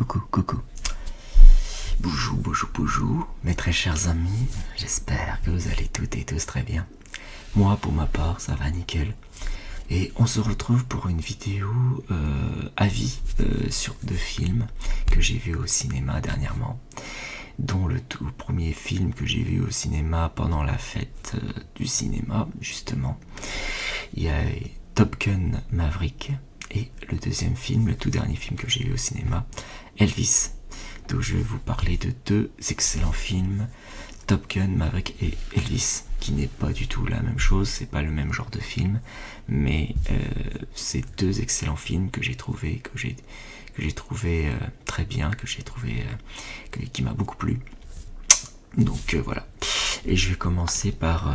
Coucou. Bonjour, mes très chers amis, j'espère que vous allez toutes et tous très bien. Moi, pour ma part, ça va nickel. Et on se retrouve pour une vidéo avis sur 2 films que j'ai vus au cinéma dernièrement, dont le tout premier film que j'ai vu au cinéma pendant la fête du cinéma, justement. Il y a Top Gun Maverick et le deuxième film, le tout dernier film que j'ai vu au cinéma, Elvis. Donc je vais vous parler de 2 excellents films, Top Gun Maverick et Elvis, qui n'est pas du tout la même chose, c'est pas le même genre de film, mais c'est 2 excellents films que j'ai trouvé très bien, qui m'a beaucoup plu. Donc voilà. Et je vais commencer par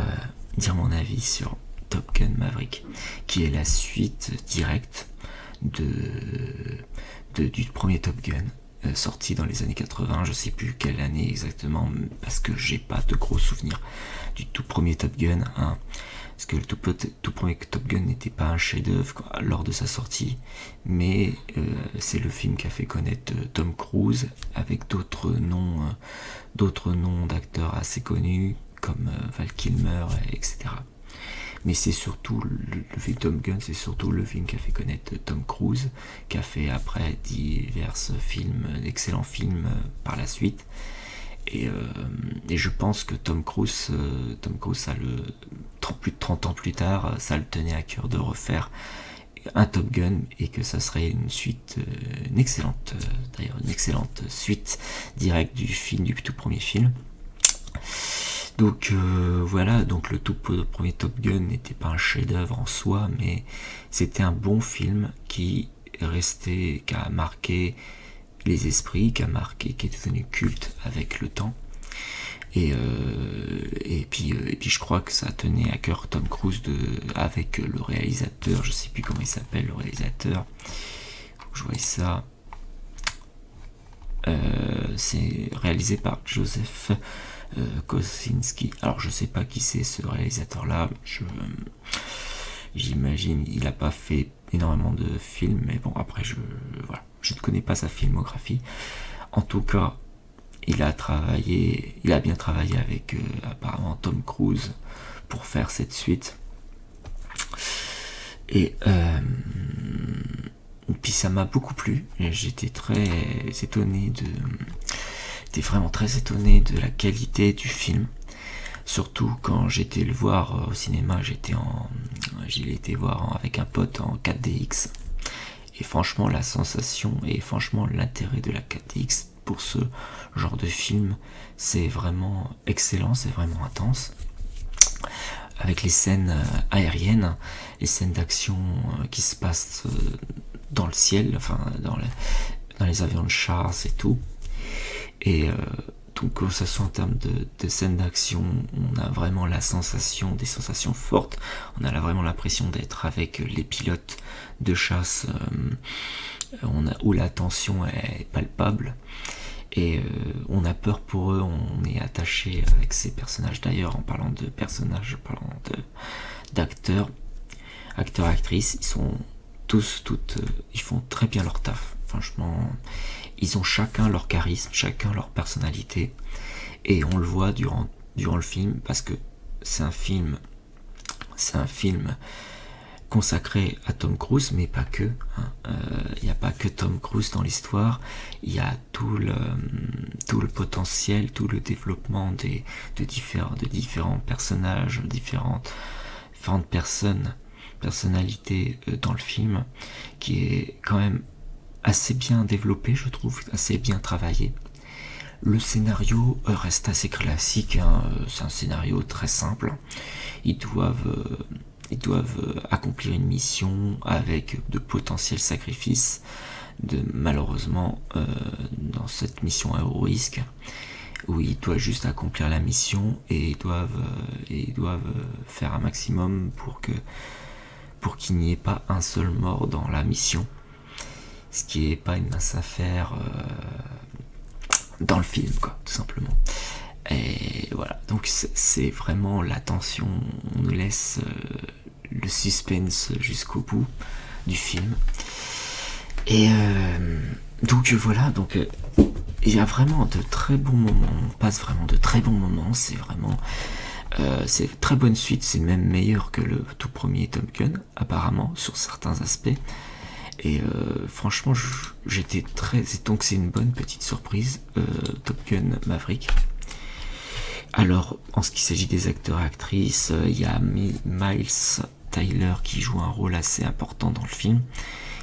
dire mon avis sur Top Gun Maverick, qui est la suite directe du premier Top Gun, sorti dans les années 80, je sais plus quelle année exactement, parce que j'ai pas de gros souvenirs du tout premier Top Gun, hein, parce que le tout premier Top Gun n'était pas un chef-d'œuvre lors de sa sortie, mais c'est le film qui a fait connaître Tom Cruise avec d'autres noms d'acteurs assez connus comme Val Kilmer, etc. Mais c'est surtout le film Top Gun, c'est surtout le film qui a fait connaître Tom Cruise, qui a fait après divers films, d'excellents films par la suite. Et je pense que Tom Cruise, plus de 30 ans plus tard, ça le tenait à cœur de refaire un Top Gun, et que ça serait une suite, une excellente suite directe du tout premier film. Donc voilà, donc le tout premier Top Gun n'était pas un chef-d'œuvre en soi, mais c'était un bon film qui a marqué les esprits, qui est devenu culte avec le temps. Et puis je crois que ça tenait à cœur Tom Cruise avec le réalisateur, je sais plus comment il s'appelle le réalisateur. Je voyais ça. C'est réalisé par Joseph Kosinski. Alors je sais pas qui c'est ce réalisateur là, j'imagine il a pas fait énormément de films, mais bon, après je ne connais pas sa filmographie. En tout cas, il a bien travaillé avec apparemment Tom Cruise pour faire cette suite, et puis ça m'a beaucoup plu. J'étais vraiment très étonné de la qualité du film, surtout quand j'étais le voir au cinéma. J'ai été voir avec un pote en 4DX, et franchement la sensation et franchement l'intérêt de la 4DX pour ce genre de film, c'est vraiment excellent, c'est vraiment intense, avec les scènes aériennes, les scènes d'action qui se passent dans le ciel, enfin dans les avions de chasse et tout. Et donc que ce soit en termes de scènes d'action, on a vraiment des sensations fortes. On a vraiment l'impression d'être avec les pilotes de chasse, où la tension est palpable. Et on a peur pour eux, on est attaché avec ces personnages. D'ailleurs, en parlant d'acteurs, actrices, ils sont ils font très bien leur taf. Franchement, ils ont chacun leur charisme, chacun leur personnalité, et on le voit durant le film, parce que c'est un film consacré à Tom Cruise, mais pas que. Il n'y a pas que Tom Cruise dans l'histoire. Il y a tout le potentiel, tout le développement de différents personnages, différentes personnalités dans le film, qui est quand même assez bien développé, je trouve, assez bien travaillé. Le scénario reste assez classique, hein. C'est un scénario très simple. Ils doivent accomplir une mission avec de potentiels sacrifices, malheureusement dans cette mission à haut risque, où ils doivent juste accomplir la mission, et ils doivent faire un maximum pour qu'il n'y ait pas un seul mort dans la mission, ce qui n'est pas une mince affaire dans le film, quoi, tout simplement. Et voilà, donc c'est vraiment la tension, on nous laisse le suspense jusqu'au bout du film. Et Donc voilà, donc il y a vraiment de très bons moments, on passe vraiment de très bons moments, c'est vraiment c'est une très bonne suite, c'est même meilleur que le tout premier Top Gun, apparemment, sur certains aspects. Et franchement, j'étais très... Donc c'est une bonne petite surprise, Top Gun Maverick. Alors, en ce qui s'agit des acteurs et actrices, il y a Miles Tyler qui joue un rôle assez important dans le film.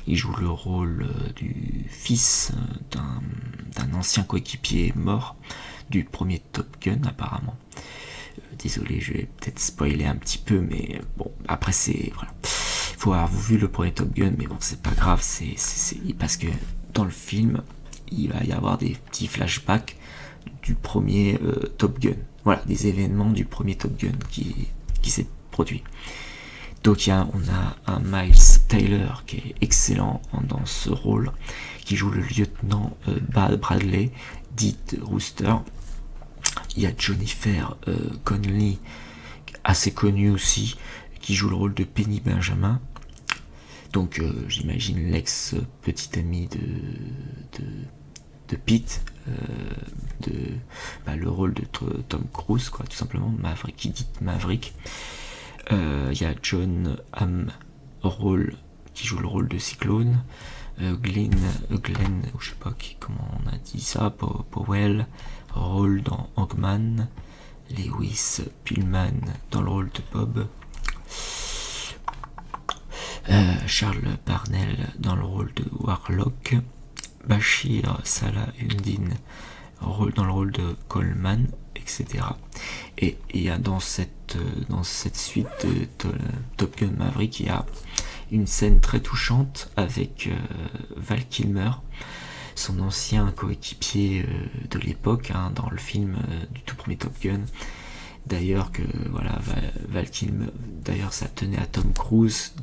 Il joue le rôle du fils d'un ancien coéquipier mort du premier Top Gun, apparemment. Désolé, je vais peut-être spoiler un petit peu, mais bon, après c'est... Voilà. Faut avoir vu le premier Top Gun, mais bon, c'est pas grave, parce que dans le film, il va y avoir des petits flashbacks du premier Top Gun. Voilà, des événements du premier Top Gun qui s'est produit. Donc on a un Miles Taylor qui est excellent dans ce rôle, qui joue le lieutenant Bradley, dit Rooster. Il y a Jennifer Connelly, assez connue aussi, qui joue le rôle de Penny Benjamin. Donc j'imagine l'ex-petite amie de Pete, le rôle de Tom Cruise, quoi, tout simplement, Maverick, qui dit Maverick. Il y a John Hamm qui joue le rôle de Cyclone. Glenn, je sais pas comment on a dit ça, Powell, rôle dans Hawkman. Lewis Pillman dans le rôle de Bob. Charles Parnell dans le rôle de Warlock. Bashir Salahuddin dans le rôle de Coleman, etc. Et il y a dans cette suite de Top Gun Maverick, il y a une scène très touchante avec Val Kilmer, son ancien coéquipier de l'époque, hein, dans le film du tout premier Top Gun. D'ailleurs que voilà, Val Kilmer, d'ailleurs ça tenait à Tom Cruise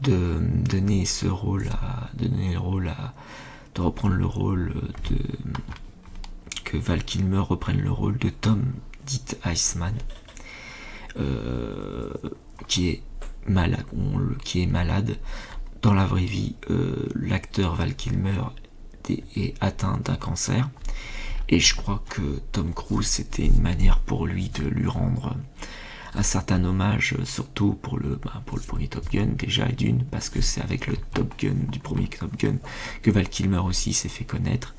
de donner ce rôle de reprendre le rôle que Val Kilmer reprenne le rôle de Tom dit Iceman, qui est malade. Dans la vraie vie, l'acteur Val Kilmer est atteint d'un cancer, et je crois que Tom Cruise, c'était une manière pour lui de lui rendre un certain hommage, surtout pour le premier Top Gun, déjà, et d'une, parce que c'est avec le Top Gun, du premier Top Gun, que Val Kilmer aussi s'est fait connaître,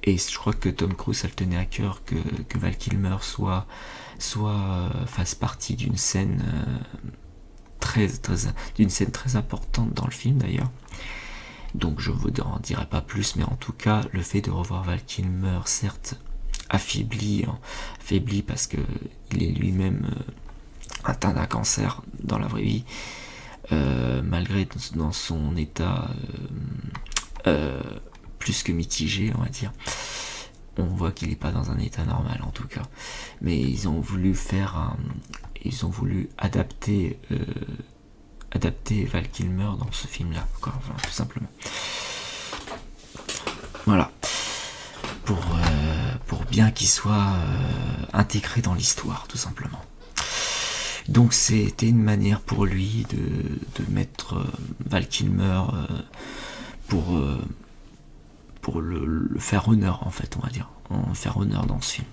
et je crois que Tom Cruise, ça le tenait à cœur que Val Kilmer fasse partie d'une scène d'une scène très importante dans le film, d'ailleurs. Donc je ne vous en dirai pas plus, mais en tout cas, le fait de revoir Val Kilmer, certes affaibli parce que il est lui-même atteint d'un cancer dans la vraie vie, malgré dans son état plus que mitigé, on va dire. On voit qu'il n'est pas dans un état normal, en tout cas. Mais ils ont voulu adapter Val Kilmer dans ce film-là, quoi, enfin, tout simplement. Voilà. Pour bien qu'il soit intégré dans l'histoire, tout simplement. Donc c'était une manière pour lui de mettre Val Kilmer pour le faire honneur, en fait, on va dire, faire honneur dans ce film.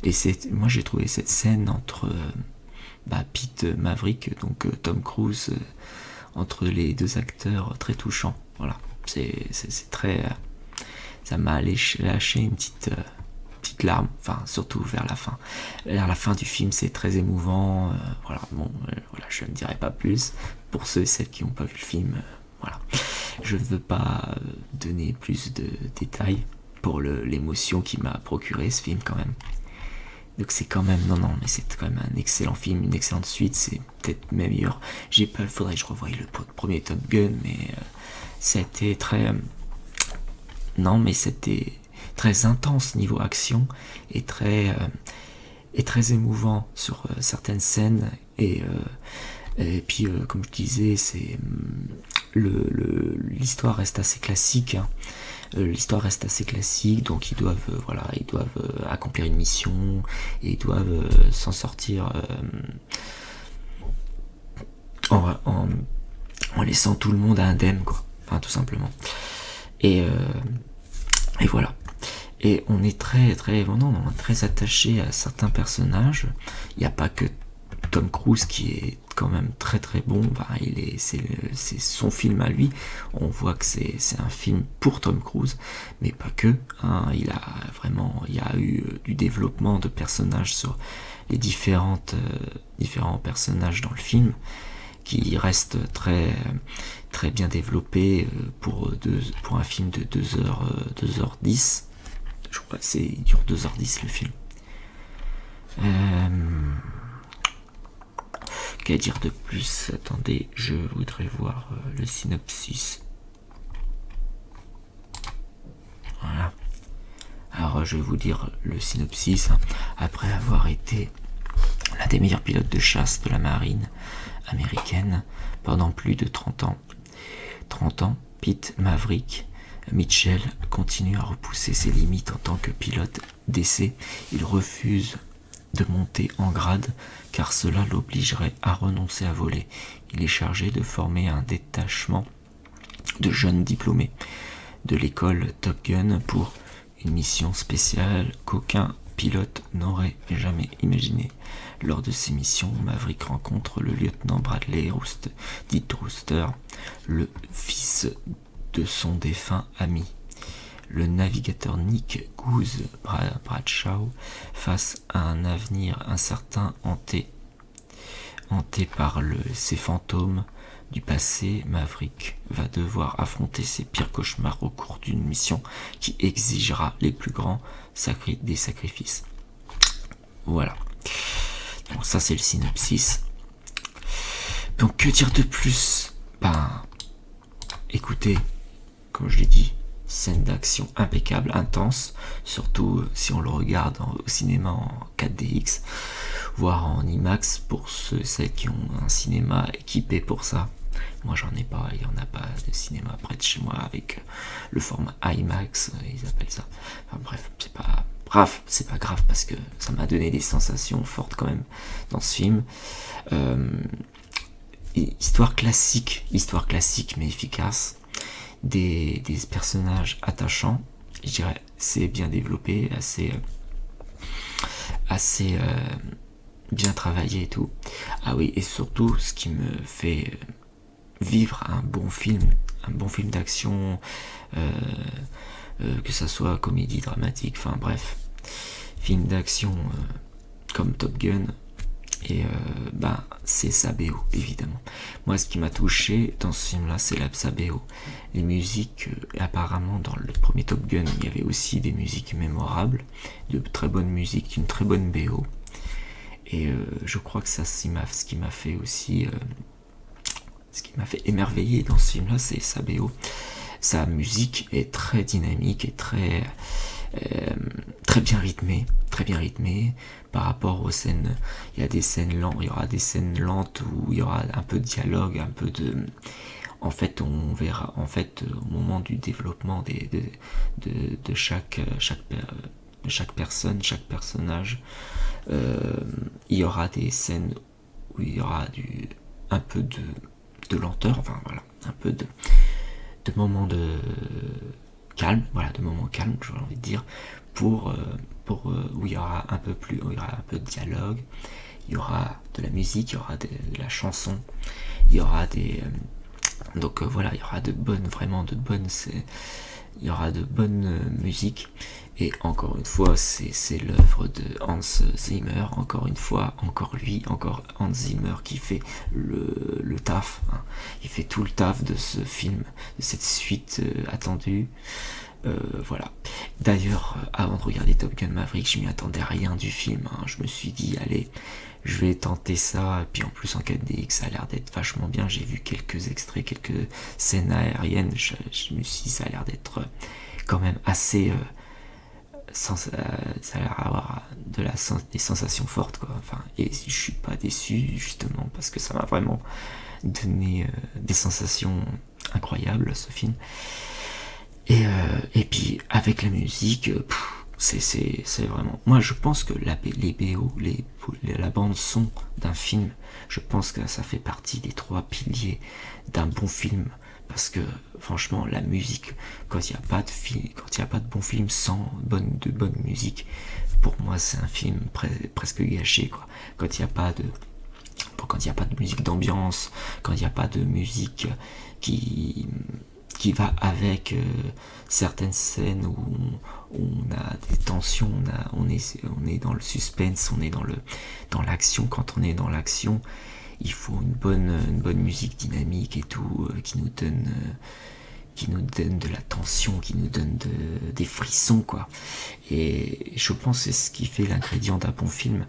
Et moi j'ai trouvé cette scène entre Pete Maverick, donc Tom Cruise, entre les deux acteurs, très touchant. Voilà, c'est très, ça m'a lâché une petite larme, enfin surtout vers la fin. Vers la fin du film, c'est très émouvant. Voilà, je ne dirai pas plus pour ceux et celles qui n'ont pas vu le film. Voilà, je ne veux pas donner plus de détails pour l'émotion qui m'a procuré ce film quand même. Donc c'est quand même, mais c'est quand même un excellent film, une excellente suite, c'est peut-être même meilleur. Faudrait que je revoie le premier Top Gun, mais c'était très, c'était très intense niveau action et très émouvant sur certaines scènes, et puis comme je disais, c'est l'histoire reste assez classique, hein. L'histoire reste assez classique, donc ils doivent accomplir une mission, et ils doivent s'en sortir en laissant tout le monde indemne, quoi, enfin, tout simplement. Et, et voilà. Et on est très attaché à certains personnages. Il n'y a pas que Tom Cruise qui est quand même très très bon. C'est son film à lui. On voit que c'est un film pour Tom Cruise, mais pas que. Hein. Il y a eu du développement de personnages sur les différents personnages dans le film, qui reste très bien développé pour un film de 2h10. Je crois que il dure 2h10 le film. Qu'à dire de plus? Attendez, je voudrais voir le synopsis. Voilà. Alors je vais vous dire le synopsis. Après avoir été l'un des meilleurs pilotes de chasse de la marine américaine pendant plus de 30 ans, Pete Maverick Mitchell continue à repousser ses limites en tant que pilote d'essai. Il refuse de monter en grade car cela l'obligerait à renoncer à voler. Il est chargé de former un détachement de jeunes diplômés de l'école Top Gun pour une mission spéciale qu'aucun pilote n'aurait jamais imaginée. Lors de ces missions, Maverick rencontre le lieutenant Bradley Rooster, le fils de son défunt ami. Le navigateur Nick Goose Bradshaw, face à un avenir incertain hanté par ces fantômes du passé, Maverick va devoir affronter ses pires cauchemars au cours d'une mission qui exigera les plus grands des sacrifices. Voilà. Donc ça c'est le synopsis. Donc que dire de plus? Écoutez, comme je l'ai dit, scène d'action impeccable, intense, surtout si on le regarde au cinéma en 4DX, voire en IMAX pour celles qui ont un cinéma équipé pour ça. Moi j'en ai pas, il n'y en a pas de cinéma près de chez moi avec le format IMAX, ils appellent ça. Enfin bref, c'est pas grave parce que ça m'a donné des sensations fortes quand même dans ce film. Histoire classique mais efficace, des personnages attachants, je dirais, c'est bien développé, assez bien travaillé et tout. Ah oui, et surtout ce qui me fait vivre un bon film d'action, que ça soit comédie dramatique, enfin bref, film d'action comme Top Gun, et c'est sa BO évidemment. Moi ce qui m'a touché dans ce film là c'est sa BO. Les musiques, apparemment dans le premier Top Gun il y avait aussi des musiques mémorables, de très bonnes musiques, une très bonne BO, et je crois que ça ce qui m'a fait aussi ce qui m'a fait émerveiller dans ce film là c'est sa BO. Sa musique est très dynamique et très bien rythmée par rapport aux scènes. Il y aura des scènes lentes où il y aura un peu de dialogue, un peu de... En fait, on verra, au moment du développement de chaque personne, chaque personnage, il y aura des scènes où il y aura un peu de lenteur, enfin voilà, un peu de moments de calme, j'ai envie de dire, où il y aura un peu de dialogue, il y aura de la musique, il y aura de la chanson, il y aura il y aura il y aura de bonnes musiques. Et encore une fois, c'est l'œuvre de Hans Zimmer, encore Hans Zimmer qui fait le taf, hein. Il fait tout le taf de ce film, de cette suite attendue. Voilà. D'ailleurs, avant de regarder Top Gun Maverick, je m'y attendais à rien du film, hein. Je me suis dit, allez, je vais tenter ça. Et puis en plus en 4DX, ça a l'air d'être vachement bien. J'ai vu quelques extraits, quelques scènes aériennes. Je me suis dit, ça a l'air d'être quand même assez... ça a l'air d'avoir des sensations fortes, quoi. Enfin, et je suis pas déçu justement parce que ça m'a vraiment donné des sensations incroyables, ce film. Et puis avec la musique, c'est vraiment... Moi je pense que les BO, la bande son d'un film, je pense que ça fait partie des 3 piliers d'un bon film parce que franchement la musique, quand il n'y a pas de film, quand il n'y a pas de bon film sans de bonne musique, pour moi c'est un film presque gâché quoi. Quand il n'y a pas de musique d'ambiance, quand il n'y a pas de musique qui va avec certaines scènes où on a des tensions, on est dans le suspense, on est dans l'action. Quand on est dans l'action, il faut une bonne musique dynamique et tout, qui nous donne de la tension, qui nous donne des frissons quoi. Et je pense que c'est ce qui fait l'ingrédient d'un bon film,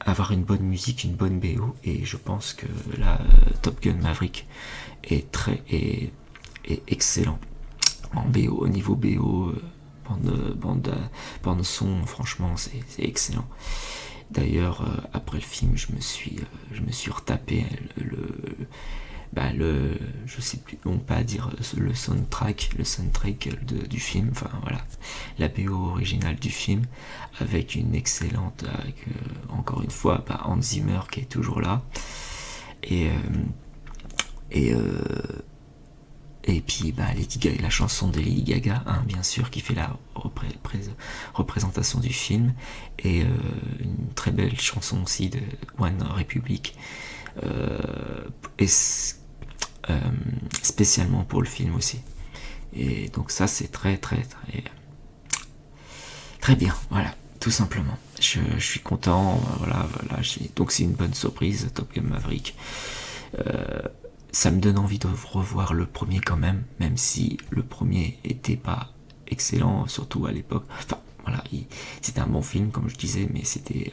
avoir une bonne musique, une bonne BO. Et je pense que là, Top Gun Maverick est excellent en BO, au niveau BO, bande son, franchement c'est excellent. D'ailleurs, après le film, je me suis retapé je sais plus, on pas dire le soundtrack du film, enfin voilà, la BO originale du film, avec une excellente, encore une fois, Hans Zimmer qui est toujours là, et puis Lady Gaga, la chanson de Lady Gaga, hein, bien sûr, qui fait la représentation du film, et une très belle chanson aussi de One Republic, spécialement pour le film aussi. Et donc ça c'est très bien, voilà, tout simplement. Je suis content, voilà, donc c'est une bonne surprise, Top Gun Maverick. Ça me donne envie de revoir le premier quand même si le premier était pas excellent, surtout à l'époque. Enfin voilà, c'était un bon film comme je disais, mais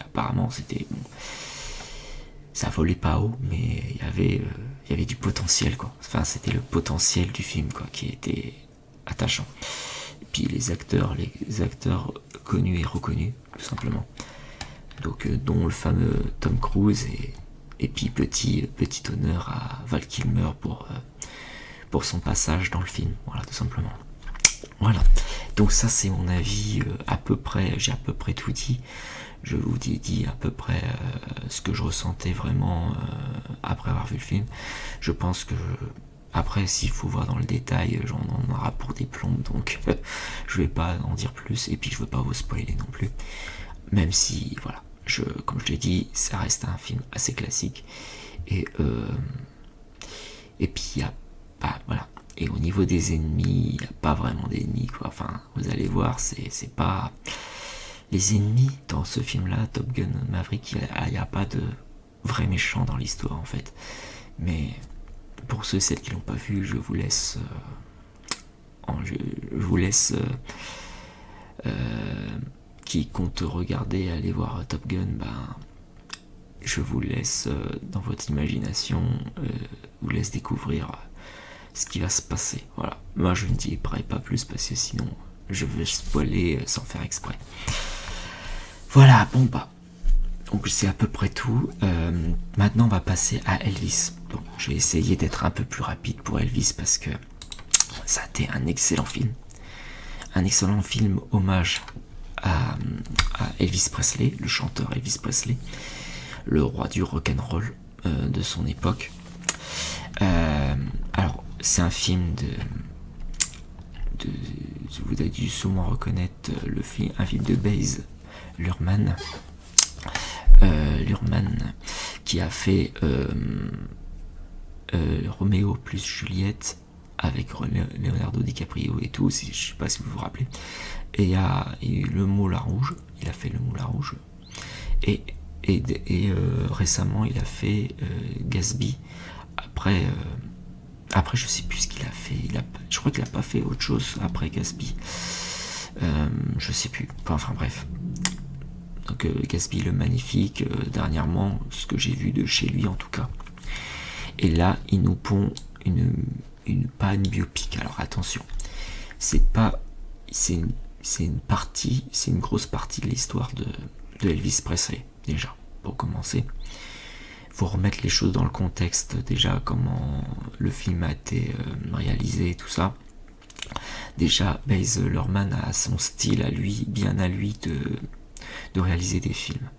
apparemment c'était bon, ça volait pas haut, mais il y avait du potentiel quoi. Enfin c'était le potentiel du film quoi qui était attachant. Et puis les acteurs connus et reconnus tout simplement. Donc dont le fameux Tom Cruise, et puis petit honneur à Val Kilmer pour son passage dans le film, voilà, tout simplement. Voilà, donc ça c'est mon avis, j'ai à peu près tout dit. Je vous ai dit à peu près ce que je ressentais vraiment après avoir vu le film. Je pense que après, s'il faut voir dans le détail, j'en aura pour des plombes, donc je vais pas en dire plus, et puis je veux pas vous spoiler non plus. Même si, voilà, comme je l'ai dit, ça reste un film assez classique. Et puis il y a pas, voilà. Et au niveau des ennemis, il n'y a pas vraiment d'ennemis quoi. Enfin, vous allez voir, c'est pas les ennemis dans ce film-là, Top Gun Maverick. Il n'y a pas de vrais méchants dans l'histoire en fait. Mais pour ceux et celles qui l'ont pas vu, je vous laisse qui compte regarder, aller voir Top Gun, je vous laisse dans votre imagination, vous laisse découvrir ce qui va se passer. Voilà. Moi je ne dirai pas plus parce que sinon je vais spoiler sans faire exprès. Voilà, bon donc c'est à peu près tout. Maintenant on va passer à Elvis. Bon, je vais essayer d'être un peu plus rapide pour Elvis parce que ça a été un excellent film. Un excellent film hommage à Elvis Presley, le chanteur Elvis Presley, le roi du rock'n'roll de son époque. Alors, c'est un film vous avez dû sûrement reconnaître un film de Baz Luhrmann, qui a fait Roméo plus Juliette avec Leonardo DiCaprio et tout, je sais pas si vous vous rappelez. Et il y a eu le Moulin Rouge, il a fait le Moulin Rouge, et récemment il a fait Gatsby. Après je sais plus ce qu'il a fait, je crois qu'il a pas fait autre chose après Gatsby, je sais plus, enfin bref. Donc Gatsby le magnifique, dernièrement, ce que j'ai vu de chez lui en tout cas. Et là il nous pond pas une biopic, alors attention, c'est une grosse partie de l'histoire de Elvis Presley, déjà, pour commencer. Faut remettre les choses dans le contexte, déjà, comment le film a été réalisé, tout ça. Déjà, Baz Luhrmann a son style à lui, bien à lui, de réaliser des films.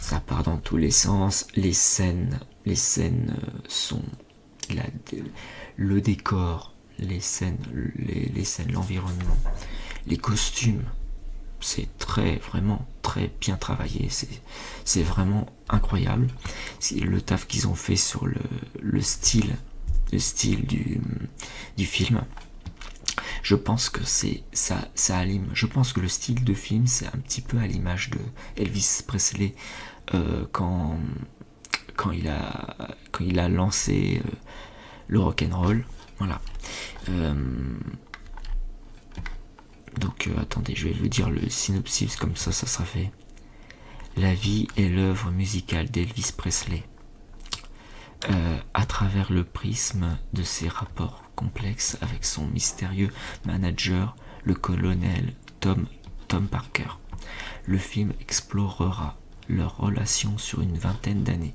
Ça part dans tous les sens, les scènes sont la, le décor, les scènes, l'environnement, les costumes, c'est vraiment très bien travaillé, c'est vraiment incroyable. C'est le taf qu'ils ont fait sur le style du film. Je pense que ça anime. Je pense que le style de film, c'est un petit peu à l'image de Elvis Presley quand il a lancé le rock'n'roll. Voilà. Donc attendez, je vais vous dire le synopsis, comme ça sera fait. La vie et l'œuvre musicale d'Elvis Presley. À travers le prisme de ses rapports complexes avec son mystérieux manager, le colonel Tom Parker. Le film explorera leur relation sur une vingtaine d'années,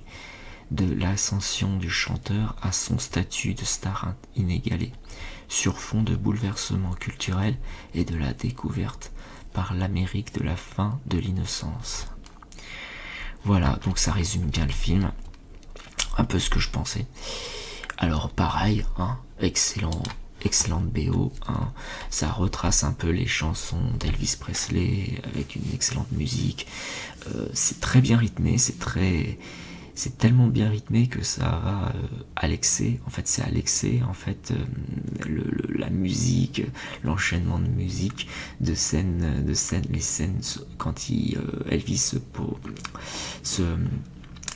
de l'ascension du chanteur à son statut de star inégalé, sur fond de bouleversements culturels et de la découverte par l'Amérique de la fin de l'innocence. Voilà, donc ça résume bien le film, un peu ce que je pensais. Alors pareil, excellente BO, ça retrace un peu les chansons d'Elvis Presley avec une excellente musique. C'est très bien rythmé, c'est tellement bien rythmé que ça va à l'excès. En fait, c'est à l'excès. En fait, la musique, l'enchaînement de musique, les scènes, quand Elvis se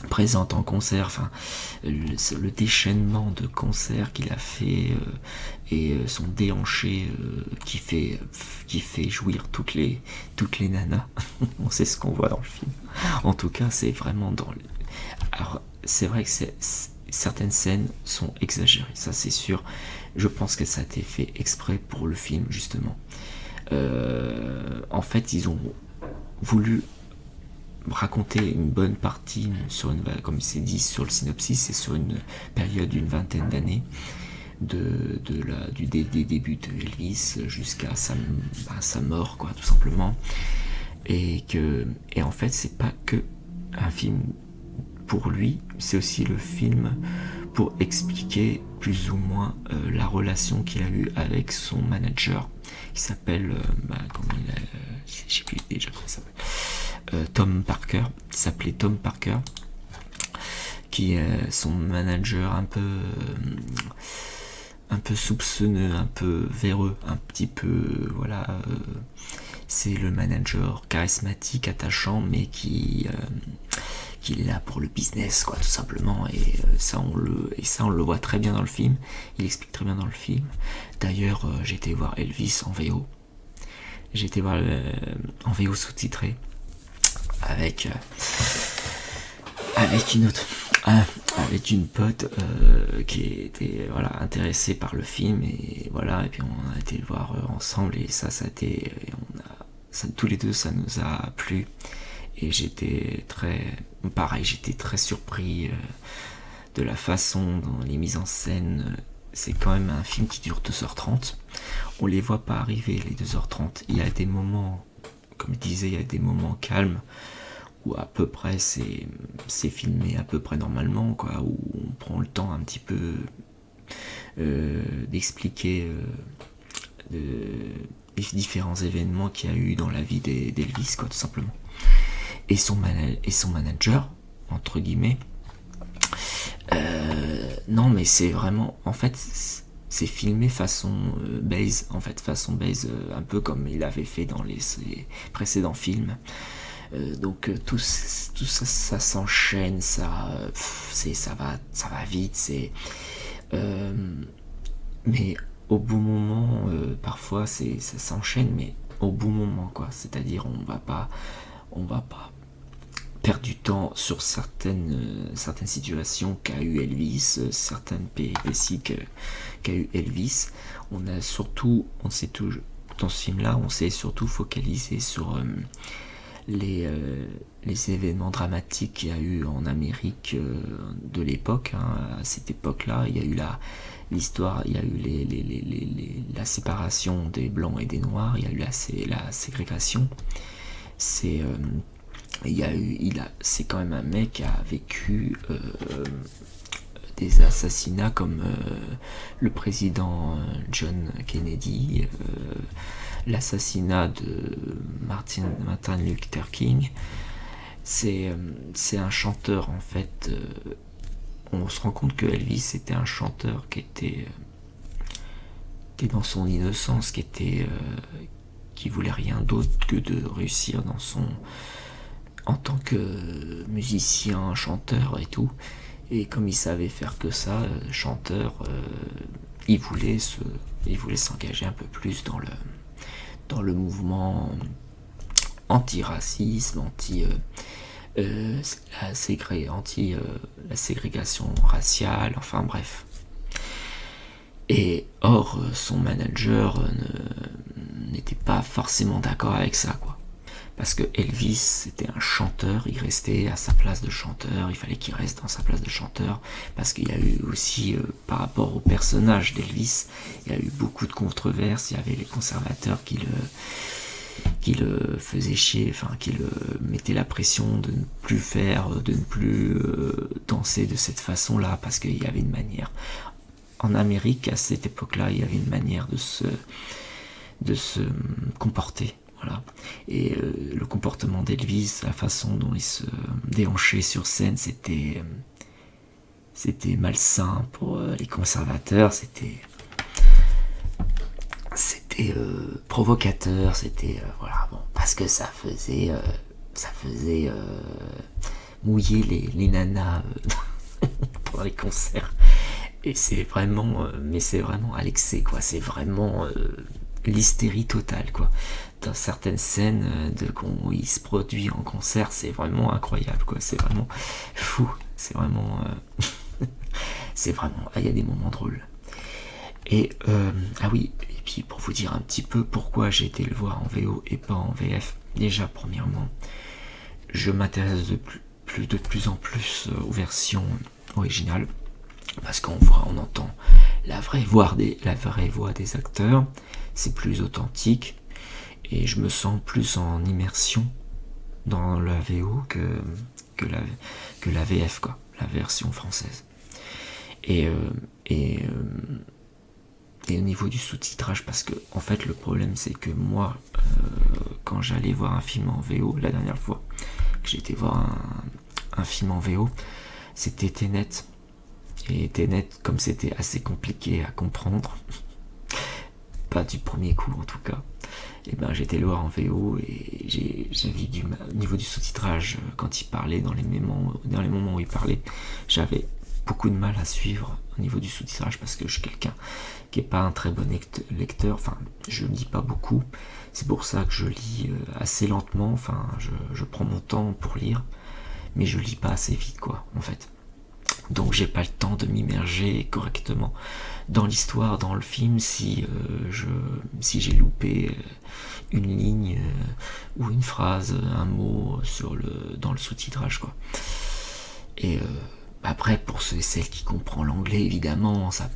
présente en concert, enfin le déchaînement de concerts qu'il a fait et son déhanché qui fait jouir toutes les nanas. On sait ce qu'on voit dans le film. En tout cas, c'est vraiment alors c'est vrai que certaines scènes sont exagérées, ça c'est sûr. Je pense que ça a été fait exprès pour le film, justement. En fait, ils ont voulu raconter une bonne partie comme c'est dit sur le synopsis, c'est sur une période d'une vingtaine d'années des débuts de Elvis jusqu'à sa mort, quoi, tout simplement. Et en fait, c'est pas que un film pour lui, c'est aussi le film pour expliquer plus ou moins la relation qu'il a eue avec son manager, qui s'appelle je sais plus déjà comment ça s'appelle, Tom Parker, qui s'appelait Tom Parker, qui est son manager un peu soupçonneux, un peu véreux, un petit peu, voilà. C'est le manager charismatique, attachant, mais qui est là pour le business, quoi, tout simplement. Et ça, on le voit très bien dans le film. Il explique très bien dans le film. D'ailleurs, j'ai été voir Elvis en VO. J'ai été voir en VO sous-titré avec une pote qui était intéressée par le film, et voilà, et puis on a été le voir ensemble, et ça a été, tous les deux, ça nous a plu, et j'étais très surpris de la façon dont les mises en scène. C'est quand même un film qui dure 2h30, on les voit pas arriver les 2h30, il y a des moments, comme je disais, il y a des moments calmes, où à peu près c'est filmé à peu près normalement, quoi, où on prend le temps un petit peu d'expliquer les différents événements qu'il y a eu dans la vie d'Elvis, quoi, tout simplement. Et son manager, entre guillemets, non, mais c'est vraiment, en fait, c'est filmé façon base, un peu comme il avait fait dans ses précédents films. Donc tout ça s'enchaîne, ça va vite, mais au bon moment, parfois ça s'enchaîne, mais au bon moment, quoi. C'est-à-dire on va pas perdre du temps sur certaines situations qu'a eu Elvis, certaines péripéties qu'a eu Elvis. Dans ce film-là, on s'est surtout focalisé sur les événements dramatiques qu'il y a eu en Amérique de l'époque, à cette époque-là. Il y a eu l'histoire, il y a eu la séparation des blancs et des noirs, il y a eu la ségrégation. C'est quand même un mec qui a vécu des assassinats comme le président John Kennedy, l'assassinat de Martin Luther King. C'est un chanteur en fait. On se rend compte que Elvis était un chanteur qui était dans son innocence, qui voulait rien d'autre que de réussir en tant que musicien, chanteur et tout. Et comme il savait faire que ça, chanteur, il voulait s'engager un peu plus dans le mouvement anti-racisme, la ségrégation raciale, enfin bref. Et or, son manager n'était pas forcément d'accord avec ça, quoi. Parce que Elvis, c'était un chanteur, il restait à sa place de chanteur, il fallait qu'il reste dans sa place de chanteur, parce qu'il y a eu aussi, par rapport au personnage d'Elvis, il y a eu beaucoup de controverses, il y avait les conservateurs qui le faisaient chier, enfin qui le mettaient la pression de ne plus danser de cette façon-là, parce qu'il y avait une manière. En Amérique, à cette époque-là, il y avait une manière de se comporter. Voilà. Et le comportement d'Elvis, la façon dont il se déhanchait sur scène, c'était malsain pour les conservateurs, c'était provocateur, c'était voilà, bon, parce que ça faisait mouiller les nanas pendant les concerts. Et c'est vraiment à l'excès, quoi. C'est vraiment l'hystérie totale, quoi. Dans certaines scènes où il se produit en concert, c'est vraiment incroyable, quoi. C'est vraiment fou. C'est vraiment il y a des moments drôles. Et ah oui, et puis pour vous dire un petit peu pourquoi j'ai été le voir en VO et pas en VF. Déjà, premièrement, je m'intéresse de plus en plus aux versions originales, parce qu'on entend la vraie voix des acteurs, c'est plus authentique, et je me sens plus en immersion dans la VO que la VF, quoi, la version française. Et au niveau du sous-titrage, parce que en fait le problème c'est que moi, quand j'allais voir un film en VO, la dernière fois que j'ai été voir un film en VO, c'était Tenet. Et Tenet, comme c'était assez compliqué à comprendre, pas du premier coup en tout cas, et ben j'étais le voir en VO et j'ai vu au niveau du sous-titrage, quand il parlait, dans les moments où il parlait, j'avais beaucoup de mal à suivre au niveau du sous-titrage, parce que je suis quelqu'un qui n'est pas un très bon lecteur, enfin je ne lis pas beaucoup, c'est pour ça que je lis assez lentement, enfin je prends mon temps pour lire, mais je lis pas assez vite, quoi, en fait. Donc j'ai pas le temps de m'immerger correctement dans l'histoire, dans le film, si j'ai loupé une ligne ou une phrase, un mot dans le sous-titrage, quoi. Et après, pour ceux et celles qui comprennent l'anglais, évidemment, ça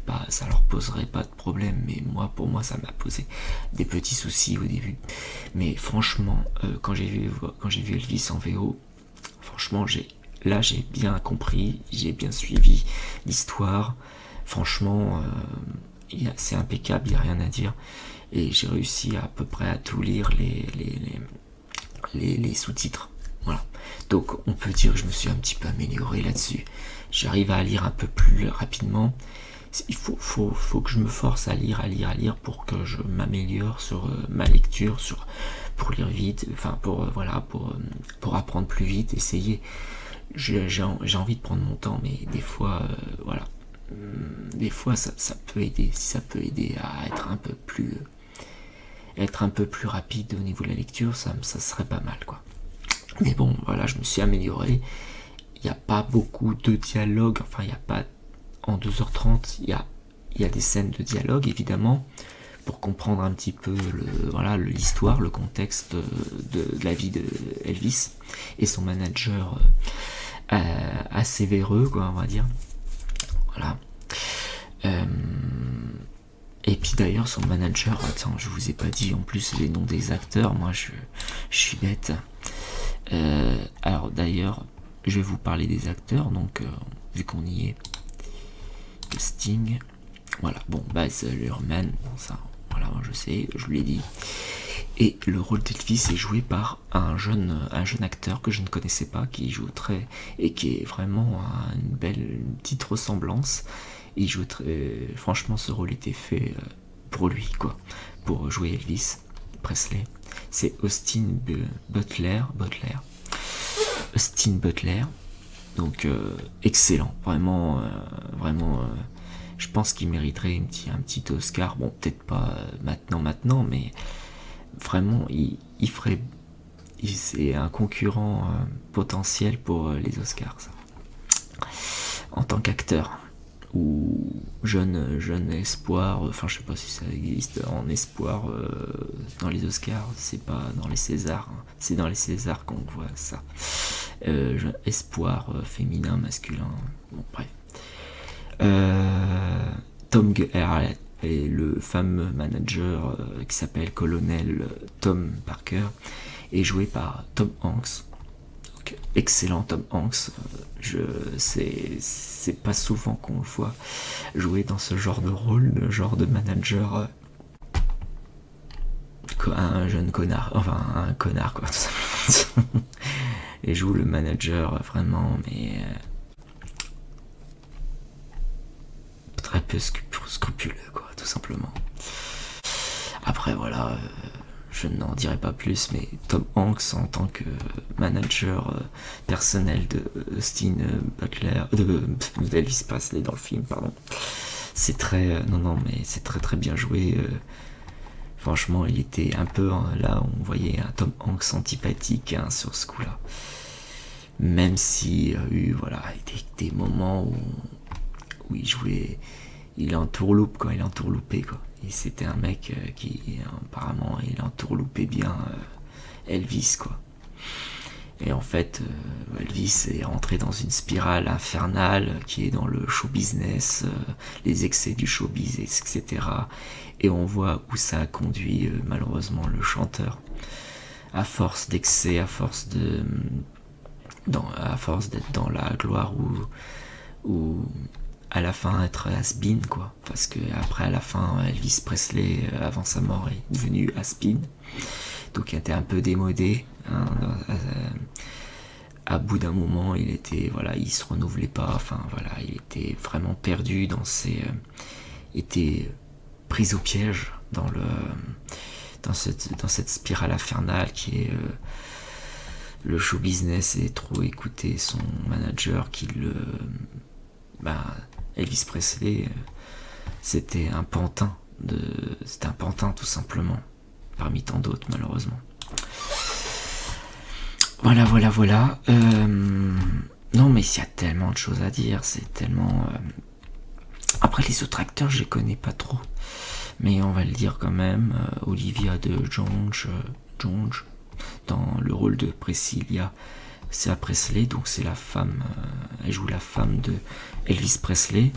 leur poserait pas de problème, mais pour moi, ça m'a posé des petits soucis au début. Mais franchement, quand j'ai vu Elvis en VO, franchement, j'ai bien compris, j'ai bien suivi l'histoire. Franchement, c'est impeccable, il n'y a rien à dire. Et j'ai réussi à peu près à tout lire les sous-titres. Voilà. Donc on peut dire que je me suis un petit peu amélioré là-dessus. J'arrive à lire un peu plus rapidement. Il faut que je me force à lire pour que je m'améliore sur ma lecture, pour lire vite, enfin pour apprendre plus vite, essayer. J'ai envie de prendre mon temps, mais des fois, voilà. Des fois, ça peut aider. Si ça peut aider à être un peu plus rapide au niveau de la lecture, ça serait pas mal, quoi. Mais bon, voilà, je me suis amélioré. Il n'y a pas beaucoup de dialogue. Enfin, il n'y a pas... En 2h30, il y a des scènes de dialogue, évidemment, pour comprendre un petit peu l'histoire, le contexte de la vie de Elvis et son manager assez véreux, quoi, on va dire. Voilà. Et puis d'ailleurs, son manager, attends, je vous ai pas dit en plus les noms des acteurs, moi je suis bête. Alors d'ailleurs, je vais vous parler des acteurs, donc vu qu'on y est. de Sting. Voilà, bon, Baz Luhrmann, bon, ça, voilà, je sais, je vous l'ai dit. Et le rôle d'Elvis est joué par un jeune acteur que je ne connaissais pas, qui joue très, et qui est vraiment une petite ressemblance. Il joue très, franchement, ce rôle était fait pour lui, quoi, pour jouer Elvis Presley. C'est Austin Butler, Austin Butler. Donc excellent, vraiment, je pense qu'il mériterait un petit Oscar. Bon, peut-être pas maintenant, mais vraiment, il ferait, c'est un concurrent potentiel pour les Oscars, ça. En tant qu'acteur ou jeune espoir, enfin je sais pas si ça existe en espoir dans les Oscars, c'est pas dans les Césars, hein. C'est dans les Césars qu'on voit ça. Espoir féminin, masculin, bon bref. Tom Gerhardt et le fameux manager qui s'appelle Colonel Tom Parker est joué par Tom Hanks. Donc, excellent Tom Hanks. C'est pas souvent qu'on le voit jouer dans ce genre de rôle, le genre de manager. Un jeune connard, enfin un connard quoi, tout simplement. Et joue le manager vraiment, mais très peu scrupuleux quoi, tout simplement. Après voilà, je n'en dirai pas plus, mais Tom Hanks en tant que manager personnel de Austin Butler, d'Elvis Presley dans le film, pardon. C'est très, non mais c'est très bien joué. Franchement, il était un peu là, on voyait un Tom Hanks antipathique hein, sur ce coup-là. Même s'il y a eu voilà des moments où il jouait, il entourloupe quoi, il entourloupait quoi. Et c'était un mec qui apparemment il entourloupait bien Elvis quoi. Et en fait, Elvis est rentré dans une spirale infernale qui est dans le show business, les excès du showbiz, etc. Et on voit où ça a conduit malheureusement le chanteur. À force d'excès, à force d'être dans la gloire ou à la fin être has-been quoi. Parce que après à la fin, Elvis Presley, avant sa mort, est devenu has-been. Donc il était un peu démodé. Hein, à bout d'un moment, il se renouvelait pas. Enfin voilà, il était vraiment perdu dans était pris au piège dans cette spirale infernale qui est le show business et trop écouter son manager Elvis Presley, c'était un pantin tout simplement. Parmi tant d'autres malheureusement. Voilà. Non mais il y a tellement de choses à dire, c'est tellement... Après les autres acteurs je les connais pas trop, mais on va le dire quand même. Olivia de Jonge dans le rôle de Priscilla Presley, donc c'est la femme, elle joue la femme de Elvis Presley,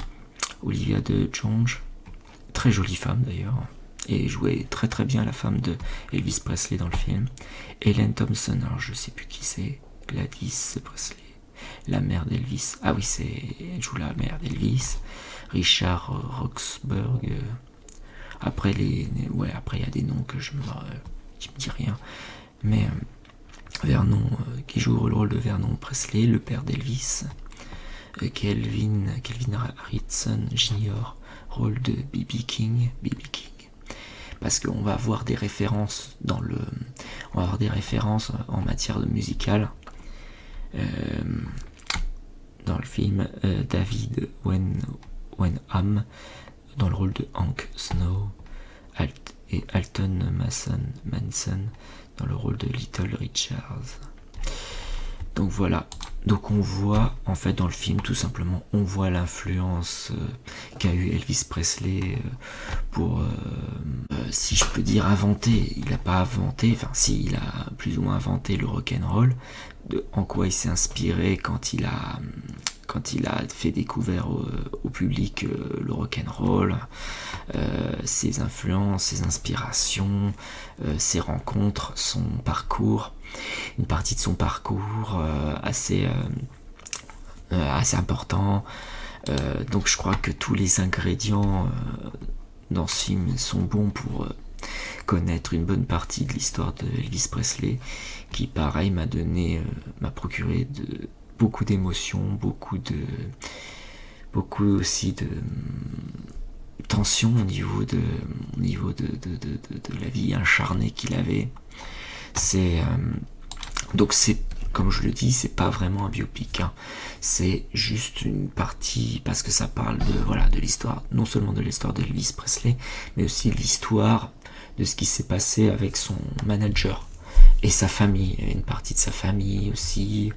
Olivia de Jonge, très jolie femme d'ailleurs. Et jouait très bien la femme de Elvis Presley dans le film. Ellen Thompson, alors je sais plus qui c'est, Gladys Presley, la mère d'Elvis. Ah oui, elle joue la mère d'Elvis. Richard Roxburgh. Après il y a des noms qui me disent rien. Mais Vernon, qui joue le rôle de Vernon Presley, le père d'Elvis. Kelvin Harrison Jr., rôle de B.B. King. Parce qu'on va avoir des références en matière de musicale dans le film. David Wenham dans le rôle de Hank Snow et Alton Manson dans le rôle de Little Richards. Donc voilà, donc on voit en fait dans le film tout simplement, on voit l'influence qu'a eu Elvis Presley pour, si je peux dire, inventer. Il n'a pas inventé, enfin si, il a plus ou moins inventé le rock'n'roll, en quoi il s'est inspiré quand il a fait découvrir au public le rock'n'roll, ses influences, ses inspirations, ses rencontres, son parcours, une partie de son parcours assez important, Donc je crois que tous les ingrédients dans ce film sont bons pour connaître une bonne partie de l'histoire de Elvis Presley, qui pareil m'a procuré beaucoup d'émotions, beaucoup aussi de tension au niveau de la vie incarnée qu'il avait. Donc c'est, comme je le dis, c'est pas vraiment un biopic, hein. C'est juste une partie, parce que ça parle de l'histoire, non seulement de l'histoire d'Elvis Presley, mais aussi de l'histoire de ce qui s'est passé avec son manager et sa famille, une partie de sa famille aussi,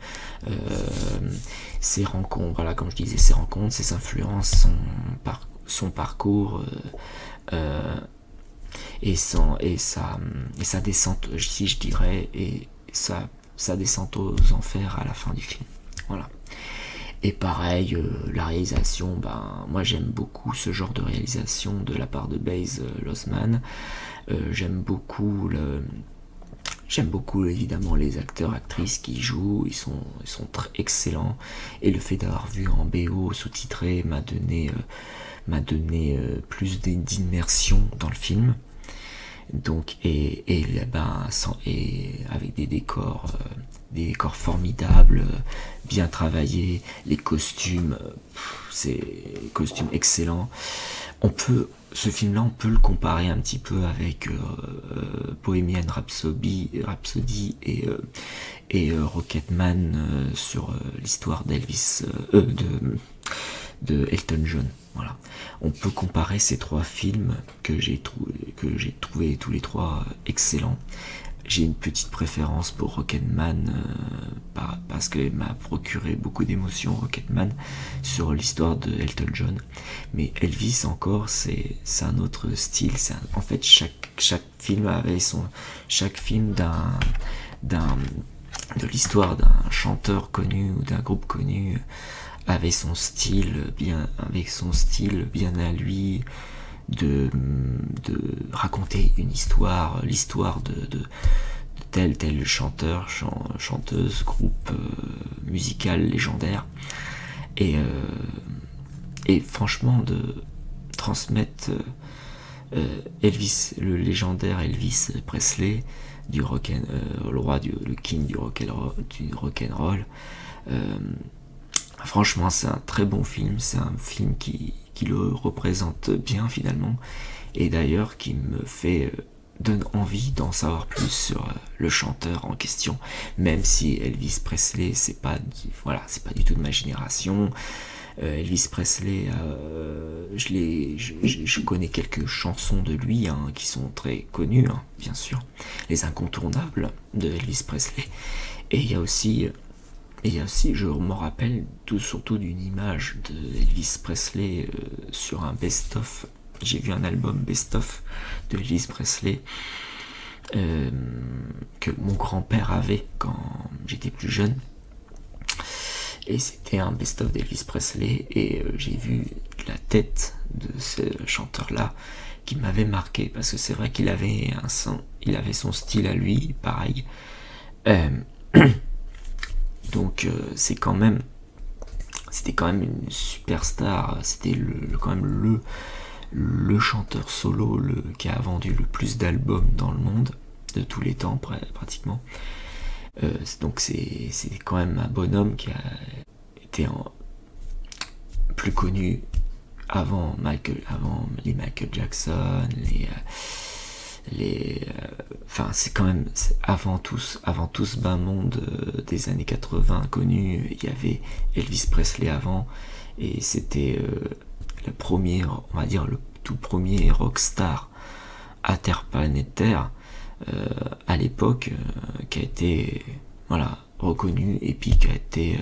ses rencontres, voilà, comme je disais, ses rencontres, ses influences, son parcours, et sa descente, si je dirais, et sa descente aux enfers à la fin du film. Voilà. Et pareil, la réalisation, moi j'aime beaucoup ce genre de réalisation de la part de Baz Luhrmann. J'aime beaucoup évidemment les acteurs, actrices qui y jouent, ils sont très excellents. Et le fait d'avoir vu en BO sous-titré m'a donné plus d'immersion dans le film. Donc et avec des décors formidables, bien travaillés, les costumes, c'est costumes excellents. Ce film-là, on peut le comparer un petit peu avec Bohemian Rhapsody et Rocketman sur l'histoire d'Elvis, de Elton John. Voilà. On peut comparer ces trois films que j'ai trouvé tous les trois excellents. J'ai une petite préférence pour Rocketman parce qu'il m'a procuré beaucoup d'émotions, Rocketman, sur l'histoire de Elton John. Mais Elvis encore, c'est un autre style. En fait, chaque film avait chaque film de l'histoire d'un chanteur connu ou d'un groupe connu avait son style bien à lui de raconter une histoire, l'histoire de tel chanteur, chanteuse, groupe musical légendaire, et franchement de transmettre le légendaire Elvis Presley, le roi le king du rock'n'roll. Franchement, c'est un très bon film, c'est un film qui le représente bien finalement, et d'ailleurs qui me donne envie d'en savoir plus sur le chanteur en question, même si Elvis Presley, c'est pas du tout de ma génération. Elvis Presley, je connais quelques chansons de lui, hein, qui sont très connues, hein, bien sûr, les incontournables de Elvis Presley. Et il y a aussi, je m'en rappelle surtout d'une image de Elvis Presley sur un best-of. J'ai vu un album best-of de Elvis Presley que mon grand-père avait quand j'étais plus jeune. Et c'était un best-of d'Elvis Presley, et j'ai vu la tête de ce chanteur-là qui m'avait marqué, parce que c'est vrai qu'il avait son style à lui, pareil. Donc c'était quand même une superstar. C'était quand même le chanteur solo qui a vendu le plus d'albums dans le monde de tous les temps pratiquement. Donc c'est quand même un bonhomme qui a été plus connu avant les Michael Jackson, c'est quand même avant tout ce bas monde des années 80 connu. Il y avait Elvis Presley avant, et c'était le premier, on va dire le tout premier rockstar interplanétaire à l'époque, qui a été reconnu, et puis qui a été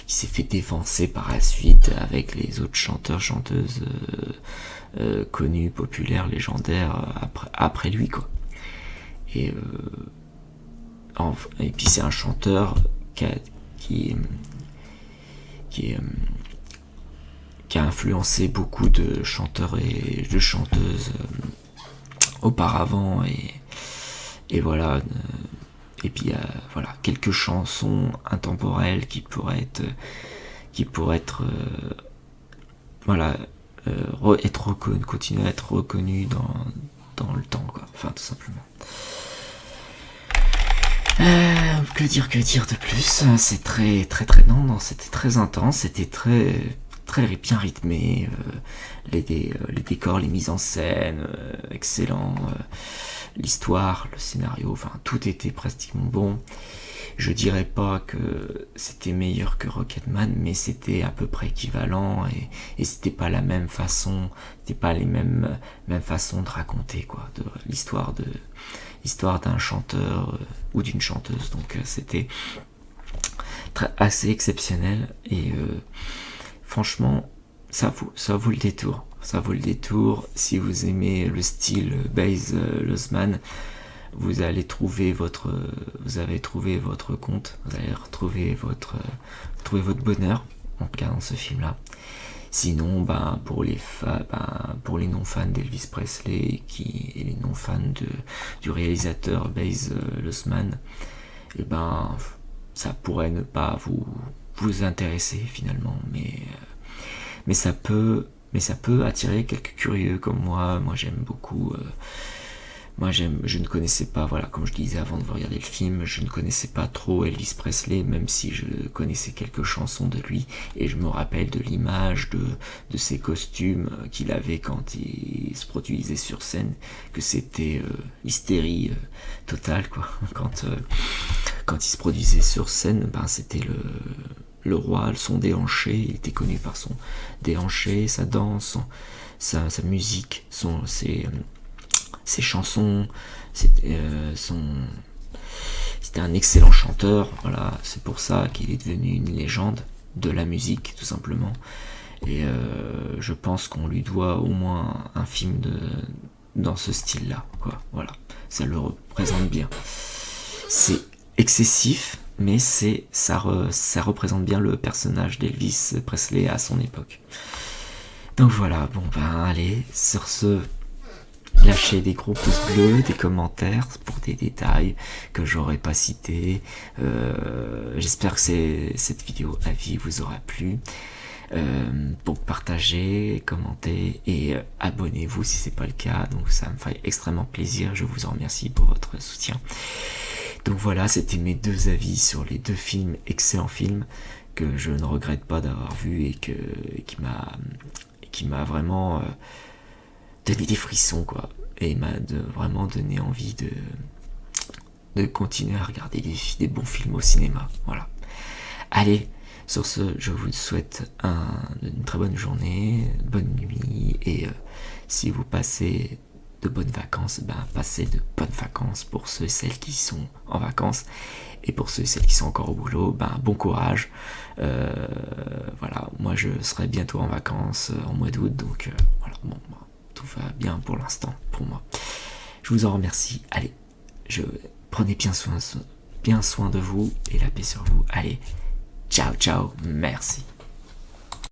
qui s'est fait défoncer par la suite avec les autres chanteurs, chanteuses connus, populaires, légendaires après lui, quoi. Et puis c'est un chanteur qui a influencé beaucoup de chanteurs et de chanteuses auparavant, et voilà. Et puis quelques chansons intemporelles qui qui pourrait être voilà, être reconnu, continuer à être reconnu dans le temps, quoi. Enfin, tout simplement. Que dire de plus? C'est très non, c'était très intense, c'était très bien rythmé, les décors, les mises en scène, excellent, l'histoire, le scénario, enfin tout était pratiquement bon. Je dirais pas que c'était meilleur que Rocketman, mais c'était à peu près équivalent et c'était pas la même façon, c'était pas les mêmes façons de raconter quoi, de l'histoire d'un chanteur ou d'une chanteuse. Donc c'était assez exceptionnel et franchement ça vaut le détour. Ça vaut le détour si vous aimez le style Baz Luhrmann. Vous avez trouvé votre compte, vous allez retrouver votre bonheur en regardant ce film là. Sinon, pour les non-fans d'Elvis Presley et les non-fans du réalisateur Baz Luhrmann, ça pourrait ne pas vous intéresser finalement, mais ça peut attirer quelques curieux comme moi. Moi j'aime beaucoup. Je ne connaissais pas, voilà, comme je disais avant de regarder le film, je ne connaissais pas trop Elvis Presley, même si je connaissais quelques chansons de lui, et je me rappelle de l'image de ses costumes qu'il avait quand il se produisait sur scène, que c'était l'hystérie totale, quoi. Quand il se produisait sur scène, c'était le roi, son déhanché, il était connu par son déhanché, sa danse, sa musique, ses chansons, c'était un excellent chanteur, voilà, c'est pour ça qu'il est devenu une légende de la musique, tout simplement. Et je pense qu'on lui doit au moins un film dans ce style-là, quoi. Voilà, ça le représente bien. C'est excessif, mais ça représente bien le personnage d'Elvis Presley à son époque. Donc voilà, allez, sur ce, lâchez des gros pouces bleus, des commentaires pour des détails que j'aurais pas cités. J'espère que cette vidéo avis vous aura plu. Pour partager, commenter et abonnez-vous si c'est pas le cas. Donc ça me ferait extrêmement plaisir. Je vous en remercie pour votre soutien. Donc voilà, c'était mes deux avis sur les deux films, excellents films que je ne regrette pas d'avoir vu et qui m'a vraiment donné des frissons, quoi, et m'a vraiment donné envie de continuer à regarder des bons films au cinéma. Voilà. Allez, sur ce, je vous souhaite une très bonne journée, bonne nuit, et si vous passez de bonnes vacances, passez de bonnes vacances pour ceux et celles qui sont en vacances, et pour ceux et celles qui sont encore au boulot, bon courage. Voilà, moi je serai bientôt en vacances en mois d'août, donc voilà, tout va bien pour l'instant pour moi. Je vous en remercie. Allez, prenez bien soin de vous et la paix sur vous. Allez, ciao, merci.